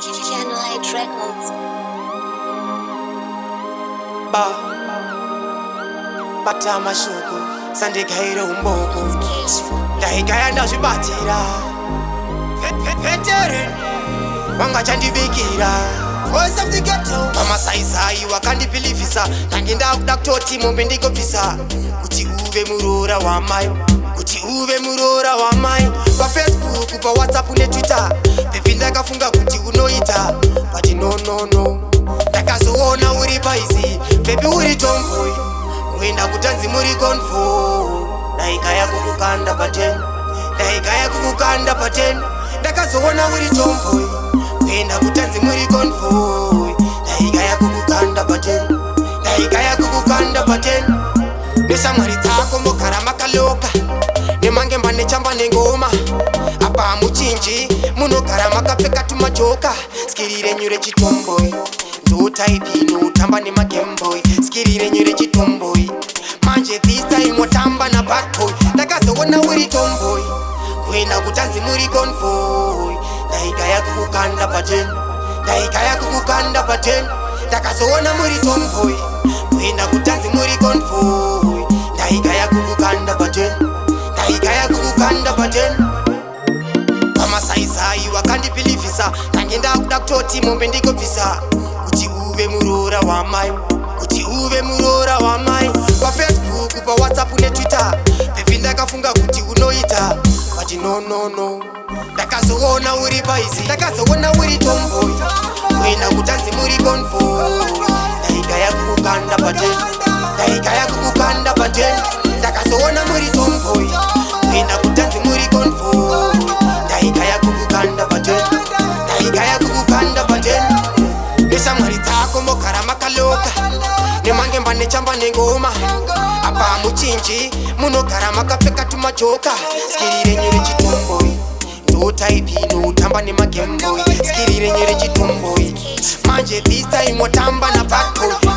Candlelight Records. Bata mashoko sandikaire umboko Cashful. ndaigaya ndazvibatira veterani vanga chandibikira voice of the ghetto vamasaisai wakandipilivhisa ndange ndakuda kutoti mombe ndikobvisa kuti uve muroora wamai kuti uve muroora wamai pafacebook pawhatsapp netwitter pepi ndakafunga kuti unoita but no ndakazoona uri paizi pepi uri tomboy kuenda kutanzi muri konfo ndaigaya kukukanda paten ndaigaya kukukanda paten ndakazoona uri tomboy kuenda kutanzi muri konfo ndaigaya kukukanda paten ndaigaya kukukanda paten neshamwari dzako mogara makaloka nemange mbanechamba nengoma apa muchinji munogara makapfeka tumajoka skiri renyu rechitomboy ndotaipi inotamba nemagameboy skiri renyu rechitomboy manje this time wotamba nabadboy ndakazoona uri tomboy kuenda kutanzi muri konfoy ndaigaya kukukanda paten ndaigaya kukukanda paten ndakazoona muri tomboy kuenda kutanzi muri konfoy ndaigaya kukukanda paten ndaigaya kukukanda paten vamasaisai wakandipilivhisa ndange ndakuda kutoti mombe ndikobvisa kuti uve muroora wamai kuti uve muroora wamai pafacebook pawhatsapp netwitter pepi ndakafunga kuti unoita but no ndakazoona uri paizi ndakazoona uri tomboy kuenda kutanzi muri konfo ndaigaya kukukanda paten ndaigaya kukukanda paten ndakazoona muri tomboy kuenda kutanzi muri konfo ndaigaya kukukanda paten ndaigaya kukukanda paten neshamwari dzako mogara makaloka nemange mbanechamba nengoma apa muchinji munogara makapfeka tumajoka skiri renyu rechitomboy ndotaipi inotamba nemagameboy skiri renyu rechitomboy manje this time wotamba nabadboy